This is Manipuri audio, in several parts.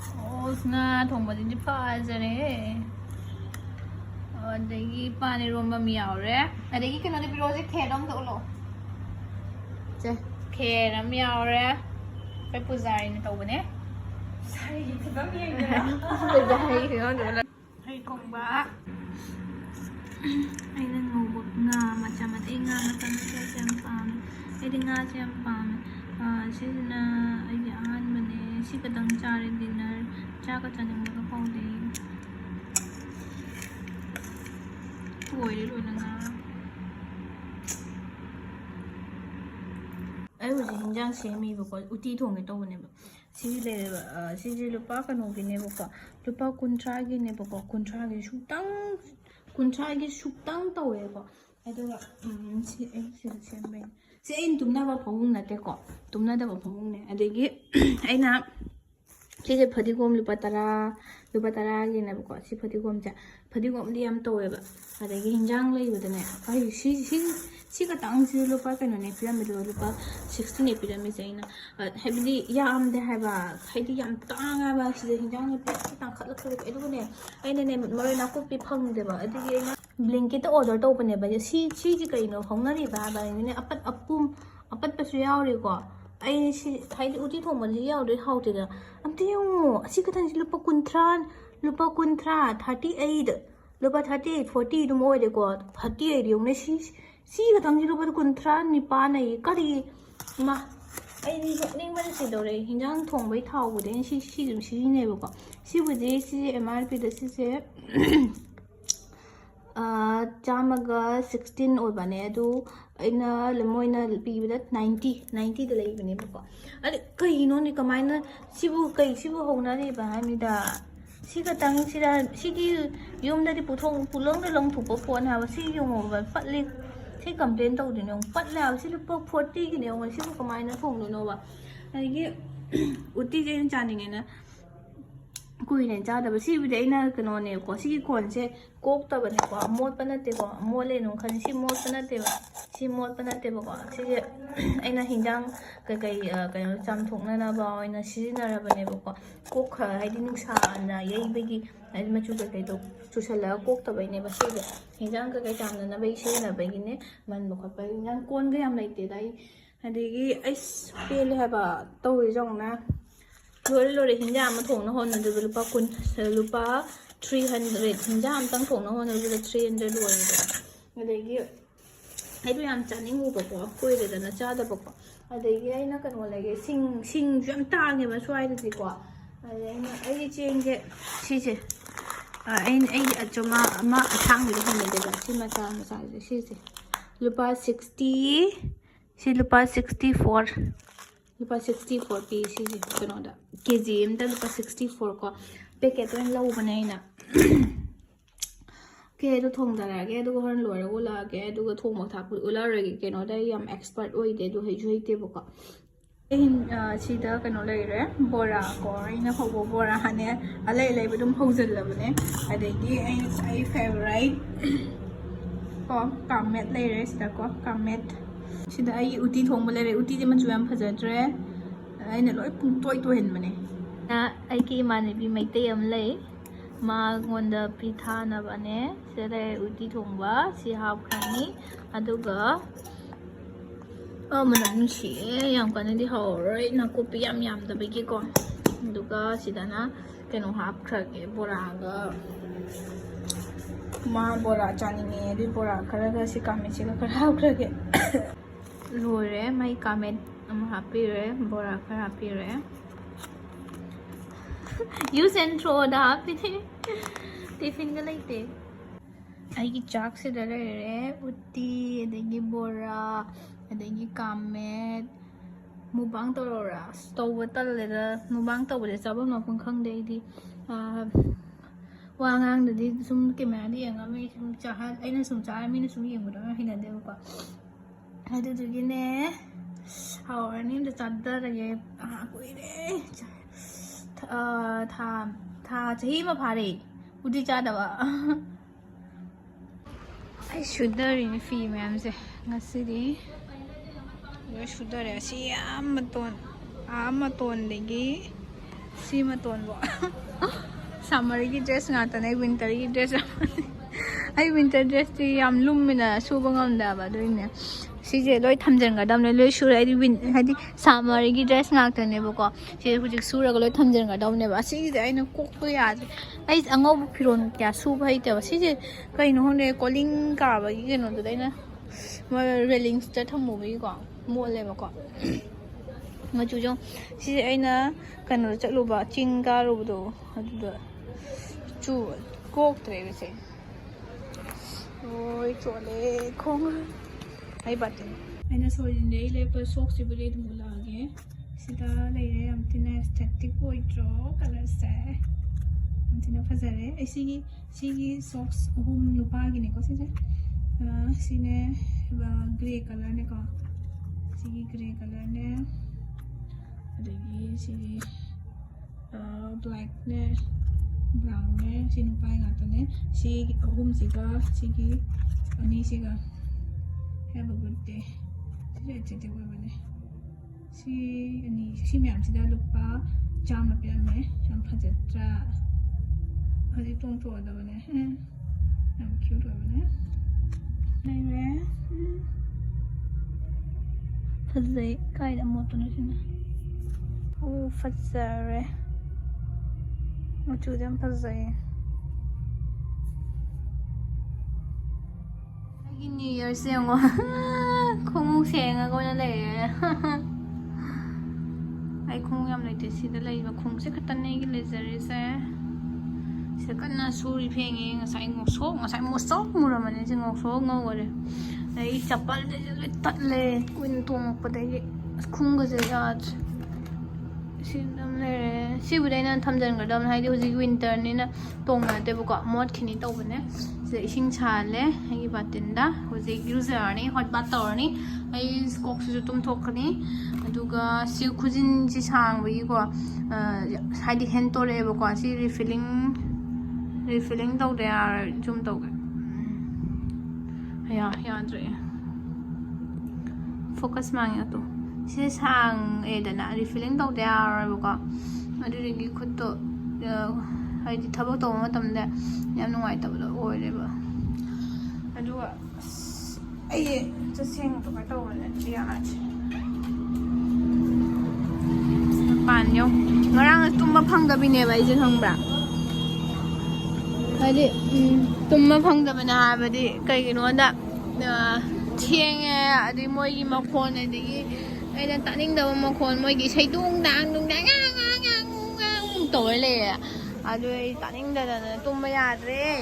ꯑꯣ ꯉꯥ ꯊꯣꯡꯕꯗꯨꯗꯤ ꯐꯖꯔꯦ ꯑꯗꯒꯤ ꯄꯥꯟ ꯏꯔꯣꯟꯕ ꯑꯃ ꯌꯥꯎꯔꯦ ꯑꯗꯒꯤ ꯀꯩꯅꯣꯗꯤ ꯄꯤꯔꯣꯁꯦ ꯈꯦꯔ ꯑꯝꯇ ꯎꯠꯂꯛꯑꯣ ꯁꯦ ꯈꯦꯔ ꯑꯃ ꯌꯥꯎꯔꯦ ꯑꯩꯈꯣꯏ ꯄꯨꯖꯥꯔꯤꯅ ꯇꯧꯕꯅꯦ ꯍꯩ ꯊꯣꯡꯕ ꯑꯩꯅ ꯉꯧꯕ ꯉꯥ ꯃꯆꯥ ꯃꯆꯥ ꯉꯥ ꯃꯆꯥ ꯃꯆꯥꯁꯦ ꯌꯥꯝ ꯄꯥꯝꯃꯦ ꯑꯩꯗꯤ ꯉꯥꯁꯦ ꯌꯥꯝ ꯄꯥꯝꯃꯦ ꯁꯤꯁꯤꯅ ꯑꯩꯒꯤ ꯑꯍꯥꯟꯕꯅꯦ ꯁꯤ ꯈꯛꯇꯪ ꯆꯥꯔꯦ ꯗꯤꯅꯔ ꯆꯥꯛꯀ ꯆꯥꯅꯤꯡꯕꯒ ꯐꯥꯎꯗꯦ ꯂꯣꯏꯔꯦ ꯂꯣꯏꯅ ꯉꯥ ꯑꯩ ꯍꯧꯖꯤꯛ ꯍꯤꯟꯖꯥꯡ ꯁꯦꯝꯃꯤꯕꯀꯣ ꯎꯇꯤ ꯊꯣꯡꯒꯦ ꯇꯧꯕꯅꯦꯕ ꯁꯤꯒꯤ ꯂꯩꯔꯦꯕ ꯁꯤꯁꯦ ꯂꯨꯄꯥ ꯀꯩꯅꯣꯒꯤꯅꯦꯕꯀꯣ ꯂꯨꯄꯥ 50ꯒꯤꯅꯦꯕꯀꯣ 50ꯒꯤ ꯁꯨꯛꯇꯪ ꯇꯧꯋꯦꯕꯀꯣ ꯑꯗꯨꯒ ꯁꯤ ꯑꯩ ꯁꯤꯗ ꯁꯦꯝꯕꯩꯅꯦ ꯁꯤ ꯑꯩꯅ ꯇꯨꯝꯅꯕ ꯐꯃꯨꯡ ꯅꯠꯇꯦꯀꯣ ꯇꯨꯝꯅꯗꯕ ꯐꯃꯨꯡꯅꯦ ꯑꯗꯒꯤ ꯑꯩꯅ ꯁꯤꯁꯦ ꯐꯗꯤꯒꯣꯝ ꯂꯨꯄꯥ 10ꯒꯤꯅꯦꯕꯀꯣ ꯁꯤ ꯐꯗꯤꯒꯣꯝꯗꯤ ꯌꯥꯝ ꯇꯧꯋꯦꯕ ꯑꯗꯒꯤ ꯍꯤꯟꯖꯥꯡ ꯂꯩꯕꯗꯅꯦ ꯑꯩ ꯁꯤ ꯈꯛꯇꯪꯁꯤꯁꯨ ꯂꯨꯄꯥ ꯀꯩꯅꯣꯅꯦ ꯄꯤꯔꯝꯃꯤꯗꯣ ꯂꯨꯄꯥ 60ꯅꯦ ꯄꯤꯔꯝꯃꯤꯁꯦ ꯑꯩꯅ ꯍꯥꯏꯕꯗꯤ ꯌꯥꯝꯗꯦ ꯍꯥꯏꯕ ꯍꯥꯏꯗꯤ ꯌꯥꯝ ꯇꯥꯡꯉꯦꯕ ꯁꯤꯗ ꯍꯤꯟꯖꯥꯡ ꯅꯥꯄꯤ ꯇꯥꯡꯈꯠꯂꯛꯈ꯭ꯔꯦ ꯑꯗꯨꯒꯅꯦ ꯑꯩꯅꯅꯦ ꯃꯔꯣꯏ ꯅꯥꯀꯨꯞꯄꯤ ꯐꯪꯗꯦꯕ ꯑꯗꯨꯒꯤ ꯑꯩꯅ ꯕ꯭ꯂꯤꯡꯀꯤꯠꯇ ꯑꯣꯔꯗꯔ ꯇꯧꯕꯅꯦꯕ ꯁꯤꯁꯦ ꯀꯩꯅꯣ ꯍꯧꯅꯔꯤꯕ ꯍꯥꯏꯕ ꯑꯩꯅ ꯑꯄꯠꯄꯁꯨ ꯌꯥꯎꯔꯤꯀꯣ ꯑꯩ ꯁꯤ ꯍꯥꯏꯗꯤ ꯎꯇꯤ ꯊꯣꯡꯕꯁꯤ ꯌꯥꯎꯗ꯭ꯔꯗꯤ ꯍꯥꯎꯇꯦꯗ ꯑꯝꯇ ꯌꯦꯡꯉꯣ ꯑꯁꯤ ꯈꯛꯇꯪꯁꯤ ꯂꯨꯄꯥ 50 38 ꯂꯨꯄा 38 40 ꯑꯗꯨꯝ ꯑꯣꯏꯔꯦꯀꯣ 38 ꯌꯧꯅꯦ ꯁꯤ ꯈꯛꯇꯪꯁꯤ ꯂꯨꯄꯥ 59 ꯅꯩ ꯀꯔꯤ ꯃꯥ ꯑꯩꯗꯤ ꯅꯣꯛꯅꯤꯡꯕꯅ ꯁꯤꯗꯧꯔꯦ ꯍꯤꯟꯖꯥꯡ ꯊꯣꯡꯕꯩ ꯊꯥꯎꯕꯨꯗꯤ ꯑꯩꯅ ꯁꯤ ꯑꯗꯨꯝ ꯁꯤꯖꯤꯟꯅꯩꯕꯀꯣ ꯁꯤꯕꯨꯗꯤ ꯁꯤꯁꯦ MRPꯗ ꯁꯤꯁꯦ 116 ꯑꯣꯏꯕꯅꯦ ꯑꯗꯨ ꯑꯩꯅ ꯃꯣꯏꯅ ꯄꯤꯕꯗ 90ꯗ ꯂꯩꯕꯅꯦꯕꯀꯣ ꯑꯗ ꯀꯩꯅꯣꯅꯦ ꯀꯃꯥꯏꯅ ꯁꯤꯕꯨ ꯍꯧꯅꯔꯤꯕ ꯍꯥꯏꯕꯅꯤꯗ ꯁꯤ ꯈꯛꯇꯪꯁꯤꯗ ꯁꯤꯗꯤ ꯌꯨꯝꯗꯗꯤ ꯄꯨꯂꯪꯗ ꯂꯪꯊꯣꯛꯄ ꯄꯣꯠ ꯍꯥꯏꯕ ꯁꯤ ꯌꯦꯡꯉꯣꯕ ꯄꯠꯂꯤ ꯁꯤ ꯀꯝꯄ꯭ꯂꯦꯟ ꯇꯧꯗꯣꯏꯅꯦ ꯄꯠꯂꯦ ꯍꯥꯏꯕ ꯁꯤ ꯂꯨꯄꯥ 40ꯒꯤꯅꯦ ꯌꯦꯡꯉꯣ ꯁꯤꯕꯨ ꯀꯃꯥꯏꯅ ꯊꯣꯡꯗꯣꯏꯅꯣꯕ ꯑꯗꯒꯤ ꯎꯇꯤꯁꯦ ꯑꯩꯅ ꯆꯥꯅꯤꯡꯉꯦꯅ ꯀꯨꯏꯅ ꯆꯥꯗꯕ ꯁꯤꯕꯨꯗꯤ ꯑꯩꯅ ꯀꯩꯅꯣꯅꯦꯕꯀꯣ ꯁꯤꯒꯤ ꯀꯣꯟꯁꯦ ꯀꯣꯛꯇꯕꯅꯦꯀꯣ ꯃꯣꯠꯄ ꯅꯠꯇꯦꯀꯣ ꯃꯣꯠꯂꯦꯅ ꯈꯜꯂꯤ ꯁꯤ ꯃꯣꯠꯄ ꯅꯠꯇꯦꯕꯀꯣ ꯁꯤꯁꯦ ꯑꯩꯅ ꯍꯤꯟꯖꯥꯡ ꯀꯩꯅꯣ ꯆꯥꯝꯊꯣꯛꯅꯅꯕ ꯑꯣꯏꯅ ꯁꯤꯖꯤꯟꯅꯔꯕꯅꯦꯕꯀꯣ ꯍꯥꯏꯗꯤ ꯅꯨꯡꯁꯥꯅ ꯌꯩꯕꯒꯤ ꯍꯥꯏꯗꯤ ꯃꯆꯨ ꯀꯩꯀꯩꯗꯣ ꯆꯨꯁꯜꯂꯒ ꯀꯣꯛꯇꯕꯩꯅꯦꯕ ꯁꯤꯁꯦ ꯍꯤꯟꯖꯥꯡ ꯀꯩꯀꯩ ꯆꯥꯝꯅꯅꯕꯒꯤ ꯁꯤꯖꯤꯟꯅꯕꯒꯤꯅꯦ ꯃꯟꯕ ꯈꯣꯠꯄ ꯍꯤꯟꯖꯥꯡ ꯀꯣꯟꯒ ꯌꯥꯝ ꯂꯩꯇꯦꯗ ꯑꯩ ꯑꯗꯒꯤ ꯑꯩꯁ ꯄꯦꯜꯂꯦ ꯍꯥꯏꯕ ꯇꯧꯔꯤꯁꯧꯅ ꯂꯣꯏꯔꯦ ꯍꯤꯟꯖꯥꯡ ꯑꯃ ꯊꯣꯡꯅ ꯍꯣꯠꯅꯕꯗ ꯂꯨꯄꯥ 300 ꯍꯤꯟꯖꯥꯡ ꯑꯃꯇꯪ ꯊꯣꯡꯅ ꯍꯣꯠꯅꯕꯗ 300 ꯂꯣꯏꯔꯦꯕ ꯑꯗꯒꯤ ꯑꯩꯗꯣ ꯌꯥꯝ ꯆꯥꯅꯤꯡꯉꯨꯕꯀꯣ ꯀꯨꯏꯔꯦꯗꯅ ꯆꯥꯗꯕꯀꯣ ꯑꯗꯒꯤ ꯑꯩꯅ ꯀꯩꯅꯣ ꯂꯩꯒꯦ ꯁꯤꯡꯁꯨ ꯌꯥꯝ ꯇꯥꯡꯉꯦꯕ ꯁ꯭ꯋꯥꯏꯗꯗꯤꯀꯣ ꯑꯗꯩ ꯑꯩꯒꯤ ꯆꯦꯡꯁꯦ ꯁꯤꯁꯦ ꯑꯩꯒꯤ ꯑꯆꯨꯝ ꯑꯃ ꯑꯁꯥꯡꯕꯤꯗ ꯍꯟꯅꯗꯦꯕ ꯁꯤ ꯃꯆꯥꯁꯦ ꯁꯤꯁꯦ ꯂꯨꯄꯥ 60 ꯁꯤ ꯂꯨꯄा 64 ꯄꯤ ꯁꯤꯁꯦ ꯀꯩꯅꯣꯗ KG ꯑꯃꯗ ꯂꯨꯄꯥ 64 ꯀꯣ ꯄꯦꯀꯦꯠ ꯑꯣꯏꯅ ꯂꯧꯕꯅꯦ ꯑꯩꯅ ꯑꯣꯀꯦ ꯑꯗꯨ ꯊꯣꯡꯗꯔꯛꯑꯒꯦ ꯑꯗꯨꯒ ꯍꯣꯔꯦꯟ ꯂꯣꯏꯔꯒ ꯎꯠꯂꯛꯑꯒꯦ ꯑꯗꯨꯒ ꯊꯣꯡꯕ ꯊꯥꯛꯄ ꯎꯠꯂꯛꯑꯔꯒꯦ ꯀꯩꯅꯣꯗ ꯑꯩ ꯌꯥꯝ ꯑꯦꯛꯁꯄꯔꯠ ꯑꯣꯏꯗꯦ ꯑꯗꯨ ꯍꯩꯁꯨ ꯍꯩꯇꯦꯕꯀꯣ ꯁꯤꯗ ꯀꯩꯅꯣ ꯂꯩꯔꯦ ꯕꯣꯔꯥ ꯀꯣ ꯑꯩꯅ ꯍꯧꯕ ꯕꯣꯔꯥꯅꯦ ꯑꯂꯩꯕ ꯑꯗꯨꯝ ꯍꯧꯖꯤꯜꯂꯕꯅꯦ ꯑꯗꯒꯤ ꯑꯩ ꯐꯦꯚꯣꯔꯥꯏꯠ ꯀꯣ ꯀꯥꯡꯃꯦꯠ ꯂꯩꯔꯦ ꯁꯤꯗ ꯀꯣ ꯀꯥꯡꯃꯦꯠ ꯁꯤꯗ ꯑꯩ ꯎꯇꯤ ꯊꯣꯡꯕ ꯂꯩꯔꯦ ꯎꯇꯤꯗꯤ ꯃꯆꯨ ꯌꯥꯝ ꯐꯖꯗ꯭ꯔꯦ ꯑꯩꯅ ꯂꯣꯏ ꯄꯨꯡꯇꯣꯏ ꯇꯣꯏꯍꯟꯕꯅꯦ ꯑꯩꯒꯤ ꯏꯃꯥꯟꯅꯕꯤ ꯃꯩꯇꯩ ꯑꯃ ꯂꯩ ꯃꯉꯣꯟꯗ ꯄꯤꯊꯥꯅꯕꯅꯦ ꯁꯤꯗ ꯂꯩꯔꯦ ꯎꯇꯤ ꯊꯣꯡꯕ ꯁꯤ ꯍꯥꯞꯈ꯭ꯔꯅꯤ ꯑꯗꯨꯒ ꯃꯅꯝ ꯅꯨꯡꯁꯤꯌꯦ ꯌꯥꯝ ꯀꯟꯅꯗꯤ ꯍꯥꯎꯔꯔꯣꯏ ꯅꯥꯀꯨꯞꯄꯤ ꯌꯥꯝ ꯌꯥꯝꯗꯕꯒꯤꯀꯣ ꯑꯗꯨꯒ ꯁꯤꯗꯅ ꯀꯩꯅꯣ ꯍꯥꯞꯈ꯭ꯔꯒꯦ ꯕꯣꯔꯥꯒ ꯃꯥ ꯕꯣꯔꯥ ꯆꯥꯅꯤꯡꯉꯦ ꯑꯗꯨꯏ ꯕꯣꯔꯥ ꯈꯔꯒ ꯁꯤ ꯀꯥꯡꯃꯦꯠꯁꯤꯒ ꯈꯔ ꯍꯥꯞꯈ꯭ꯔꯒꯦ ꯂꯣꯏꯔꯦ ꯃꯩ ꯀꯥꯡꯃꯦꯠ ꯑꯃ ꯍꯥꯞꯄꯤꯔꯦ ꯕꯣꯔꯥ ꯈꯔ ꯍꯥꯞꯄꯤꯔꯦ ꯌꯨꯁ ꯑꯦꯟ ꯊ꯭ꯔꯣꯗ ꯍꯥꯞꯄꯤꯅꯦ ꯇꯤꯐꯤꯟꯒ ꯂꯩꯇꯦ ꯑꯩꯒꯤ ꯆꯥꯛꯁꯤꯗ ꯂꯩꯔꯦ ꯎꯇꯤ ꯑꯗꯒꯤ ꯕꯣꯔꯥ ꯑꯗꯒꯤ ꯀꯥꯡꯃꯦꯠ ꯃꯨꯛꯕꯥꯡ ꯇꯧꯔꯣꯔꯥ ꯇꯧꯕ ꯇꯜꯂꯦꯗ ꯃꯨꯛꯕꯥꯡ ꯇꯧꯕꯁꯦ ꯆꯥꯐꯝ ꯂꯥꯛꯐꯝ ꯈꯪꯗꯦ ꯑꯩꯗꯤ ꯋꯥ ꯉꯥꯡꯗꯗꯤ ꯁꯨꯝ ꯀꯦꯃꯦꯔꯥꯗ ꯌꯦꯡꯉꯒ ꯁꯨꯝ ꯑꯩꯅ ꯁꯨꯝ ꯆꯥꯔ ꯃꯤꯅ ꯁꯨꯝ ꯌꯦꯡꯕꯗꯣ ꯍꯩꯅꯗꯦꯕꯀꯣ ꯑꯗꯨꯗꯨꯒꯤꯅꯦ ꯍꯥꯎꯔꯅꯤ ꯑꯝꯇ ꯆꯥꯗꯔꯒꯦ ꯀꯨꯏꯔꯦ ꯆꯍꯤ ꯑꯃ ꯐꯥꯔꯦ ꯎꯇꯤ ꯆꯥꯗꯕ ꯑꯩ ꯁꯨꯗꯔꯤꯅꯦ ꯐꯤ ꯃꯌꯥꯝꯁꯦ ꯉꯁꯤꯗꯤ ꯂꯣꯏ ꯁꯨꯗꯔꯦ ꯑꯁꯤ ꯌꯥꯝ ꯃꯇꯣꯟꯗꯒꯤ सी मतोन बो समर की ड्रेस ngaतने विंटर की ड्रेस आई विंटर ड्रेस ती याम लुमिना सुबा ngamdaba doine sije loi thamjangadamne loi sura ai win hadi summer की dress ngaतने बको sije hujik sura ga loi thamjangadamne ba sije aina kokko yad ai angau firon kya suba haite ba sije kaino hone calling ka ba gi keno do daina mo railings ta thamu bi ko mole ba ko machu jong sije aina kano chatluba chinga rudo adu chu kok tre se oi chole khong ai batin aina sorin dei le pa sok si bule mula ge sida le re amtina aesthetic oi tro color se amtina fazare sigi socks hum lupa gi ne ko sije sine grey color ne ko sigi grey color ne adagi sigi black ne brown ne sinu pai ngatane si hum siga sigi ani siga have a good day sire chete ko bane si ani si myam sida lupa jam pe me jam phajatra hadi tong to da bane am cute ho bane nai re phajai kai da mo to na sina oh phajare machu jam phajai New Year se ngo khung seng ko na le ai khung yam lai te si da lai ba khung se khatan nei gi le zare se se kan na suri pheng e ngasai ngok so ngasai mo so mu ra mane se ngok so ngo gore ai chapal de le tat le kuin tung pa de khung ga je ya si dam le si bu dai na thamjan ga dam hai de hoji winter ni na tong ma de bu ko mod khini to bane se ising cha le ai batin da hoji user ni hot bath tor ni ai kok su tum thok khani aduga si khujin ji sang wi ko hai di hen to le bu ko si refilling to de ar jum to ga ya dre focus mang ya to si sang e da na refilling to de ar bu ko adu ri khut to hai di thabo to ma tam de yam nungai ta ba oi le ba aduga aiจะเสียงตัวโตเลยเดียวอาจป่านยงงรังตุ้มมาพังตะบินเนี่ยไปจะทำแบบอะไรตุ้มมาพังตะบินอะไรแบบนี้ใครกินวันดะเที่ยงไงอะไรมวยกินมาคนอะไรไอ้นั่นตัดนิ่งเดิมมาคนมวยกินใช้ดุ้งดังตัวเลยอะไรตัดนิ่งเดิมตุ้มไม่ยากเลย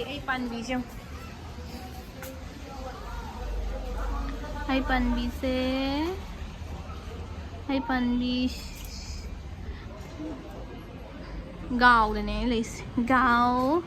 ไอ้ปันบีเชียวhai pan bi se hai pan bi gao de ne le gao